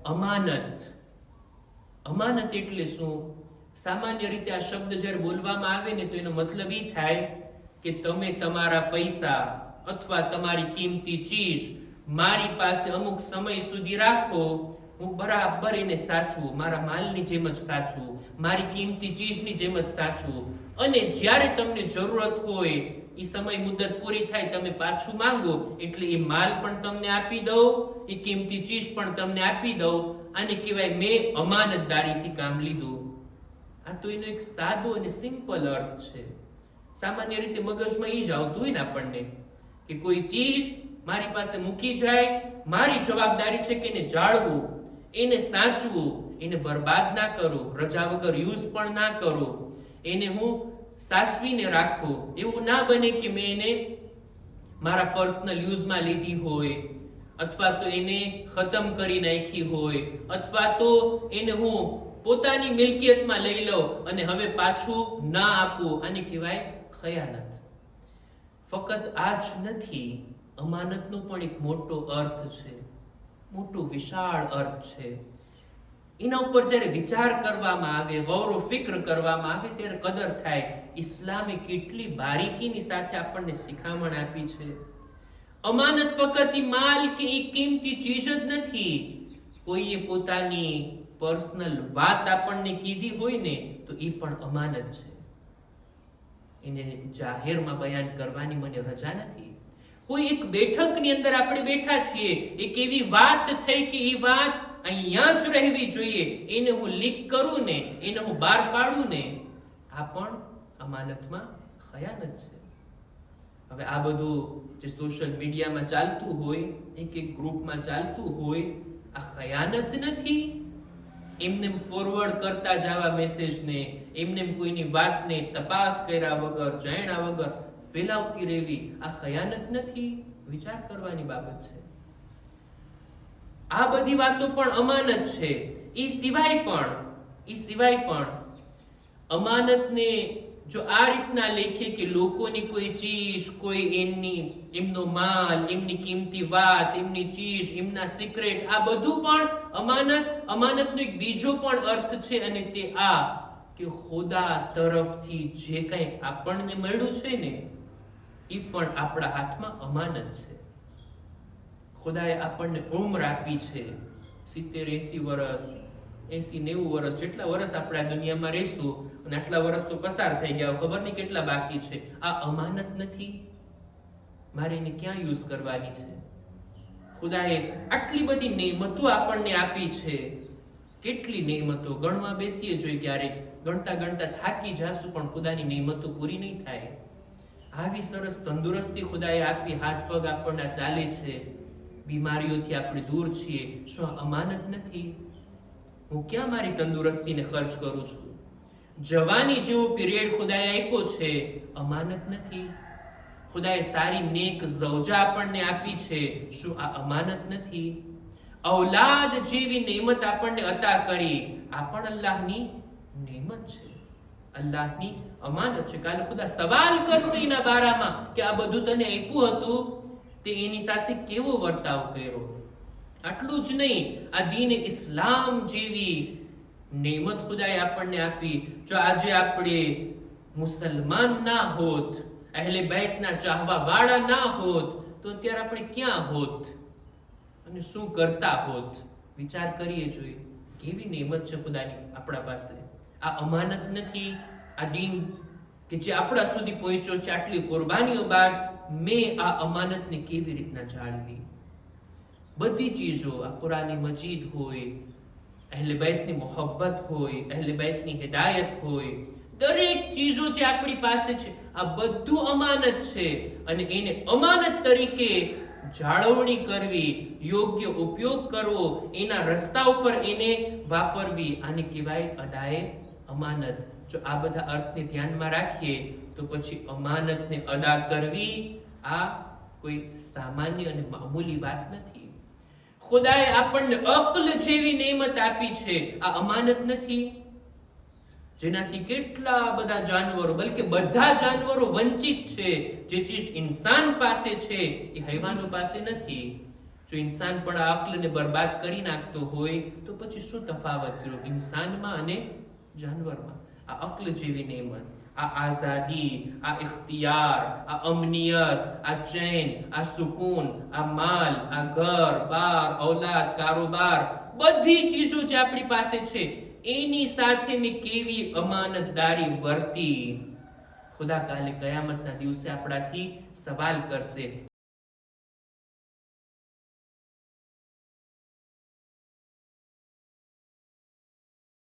અમાનત. અમાનત એટલે શું? સામાન્ય રીતે આ શબ્દ જ્યારે બોલવામાં આવે ને તો એનો મતલબ એ થાય કે તમે તમારા પૈસા અથવા તમારી કિંમતી ચીજ મારી પાસે અમુક સમય સુધી રાખો, હું બરાબર એને સાચું, મારા માલની જેમ જ સાચું, મારી કિંમતી ચીજની જેમ જ સાચું, અને જ્યારે તમને જરૂરત હોય એ સમય મુદત પૂરી થાય તમે પાછું માંગો એટલે એ માલ પણ તમને આપી દઉં, એ કિંમતી ચીજ પણ તમને આપી દઉં. આને કહેવાય મેં અમાનતદારીથી કામ લીધું. આ તો એનો એક સાદો અને સિમ્પલ અર્થ છે. સામાન્ય રીતે મગજમાં ઈ જ આવતું હોય ને આપણને કે કોઈ ચીજ મારી પાસે મૂકી જાય, મારી જવાબદારી છે કે એને જાળવું, એને સાચવું, એને બરબાદ ના કરું, રજા વગર યુઝ પણ ના કરું, એને હું સાચવીને રાખું. એવું ના બને કે મેં એને મારા પર્સનલ યુઝમાં લીધી હોય, અથવા તો એને ખતમ કરી નાખી હોય, અથવા તો એને હું પોતાની મિલકિયતમાં લઈ લઉં અને હવે પાછું ના આપું. આને કહેવાય ખયાનત. ફક્ત આ જ નથી, અમાનતનો પણ એક મોટો અર્થ છે, મોટો વિશાળ અર્થ છે. એના ઉપર જ્યારે વિચાર કરવામાં આવે, ગૌર ફિક્ર કરવામાં આવે ત્યારે કદર થાય. ઇસ્લામે કેટલી બારીકીની સાથે આપણને શિખામણ આપી છે. અમાનત ફક્ત ઈ માલ કે ઈ કિંમતી ચીજ જ નથી. કોઈએ પોતાની પર્સનલ વાત આપણને કીધી હોય ને તો ઈ પણ અમાનત છે. એને જાહેરમાં બયાન કરવાની મને રજા નથી. કોઈ એક બેઠકની અંદર આપણે બેઠા છીએ, એક એવી વાત થઈ કે એ વાત અહીંયા જ રહેવી જોઈએ, એને હું લીક કરું ને, એને હું બહાર પાડું ને, આ પણ અમાનતમાં ખયાનત છે. હવે આ બધું જે સોશિયલ મીડિયામાં ચાલતું હોય, એક એક ગ્રુપમાં ચાલતું હોય, આ ખયાનત નથી? એમને ફોરવર્ડ કરતા જવા મેસેજને, એમને કોઈની વાતને તપાસ કર્યા વગર, જાણ્યા વગર ફેલાવતી રહેવી, આ ખયાનત નથી? વિચાર કરવાની બાબત છે. આ બધી વાતો પણ અમાનત છે. એ સિવાય પણ અમાનતને જો આ રીતના લેખે કે લોકોની કોઈ ચીજ, કોઈ એમનો માલ, એમની કિંમતી વાત, એમની ચીજ, એમના સિક્રેટ, આ બધું પણ અમાનત. અમાનતનો એક બીજો પણ અર્થ છે અને તે આ કે ખુદા તરફથી જે કંઈ આપણને મળ્યું છે ને એ પણ આપણા હાથમાં અમાનત છે. ખુદાએ આપણને ઉંમર આપી છે, 70-80 વર્ષ, 80-90 વર્ષ, જેટલા વર્ષ આપણે આ દુનિયામાં રહેશું, અને આટલા વર્ષ તો પસાર થઈ ગયા, ખબર નહીં કેટલા બાકી છે. આ અમાનત નથી? મારે એને ક્યાં યુઝ કરવાની છે? ખુદાએ આટલી બધી નેમતો આપણને આપી છે. કેટલી નેમતો! ગણવા બેસીએ જોઈએ ક્યારેક, ગણતા ગણતા થાકી જાશું પણ ખુદાની નેમતો પૂરી નહીં થાય. આવી સરસ તંદુરસ્તી ખુદાએ આપી, હાથ પગ આપણને ચાલે છે, બીમારીઓથી આપણે દૂર છીએ. શું આ અમાનત નથી? હું ક્યાં મારી તંદુરસ્તીને ખર્ચ કરું છું? જવાની જેવો પીરિયડ ખુદાએ આપ્યો છે, અમાનત નથી? ખુદાએ સારી નેક ઝૌજા આપણને આપી છે, શું આ અમાનત નથી? ઔલાદ જેવી નેમત આપણને અતા કરી, આ પણ અલ્લાહની નેમત છે, અલ્લાહની અમાનત છે. કાલે ખુદા સવાલ કરશે એના બારામાં કે આ બધું તને આપ્યું હતું, તે એની સાથે કેવો વર્તાવ કર્યો. આટલું જ નહીં, આ દીન ઇસ્લામ જેવી નેમત ખુદાએ આપણને આપી. જો આજે આપણે મુસલમાન ના હોત, અહેલે બેતના ચાહવા વાળા ના હોત, તો અત્યારે આપણે ક્યાં હોત અને શું કરતા હોત? વિચાર કરીએ જોઈએ કેવી નેમત છે ખુદાની આપણા પાસે. આ અમાનત નથી? આ દીન કે જે આપણા સુધી પહોંચ્યો છે, આટલી કુરબાનીઓ બાદ મેં આ અમાનતને કેવી રીતના જાળવી? બધી ચીજો, આ કુરાની મજીદ હોય, અહેલે બેતની મોહબ્બત હોય, અહેલે બેતની હિદાયત હોય, દરેક ચીજો જે આપણી પાસે છે આ બધું અમાનત છે. અને એને અમાનત તરીકે જાળવણી કરવી, યોગ્ય ઉપયોગ કરવો, એના રસ્તા ઉપર એને વાપરવી, આને કહેવાય અદાએ અમાનત. જો આ બધા અર્થને ધ્યાનમાં રાખીએ તો પછી અમાનતને અદા કરવી આ કોઈ સામાન્ય અને મામૂલી વાત નથી. ખુદાએ આપણને અક્લ જેવી નેમત આપી છે, આ અમાનત નથી? જેનાથી કેટલા બધા જાનવરો, બલકે બધા જાનવરો વંચિત છે. જે ચીજ ઇન્સાન પાસે છે એ હૈવાનો પાસે નથી. જો ઇન્સાન પણ આ અક્લને બરબાદ કરી નાખતો હોય તો પછી શું તફાવત રહ્યો ઇન્સાનમાં અને જાનવરમાં? આ અક્લ જેવી નેમત, આ આઝાદી, આ ઇખ્તિયાર, આ અમનિયત, આ ચેન, આ સુકૂન, આ માલ, આ ઘર બાર, ઔલાદ, કારોબાર, બધી ચીજો જે આપણી પાસે છે એની સાથે મેં કેવી અમાનતદારી વર્તી, ખુદા કાલે કયામતના દિવસે આપણાથી સવાલ કરશે.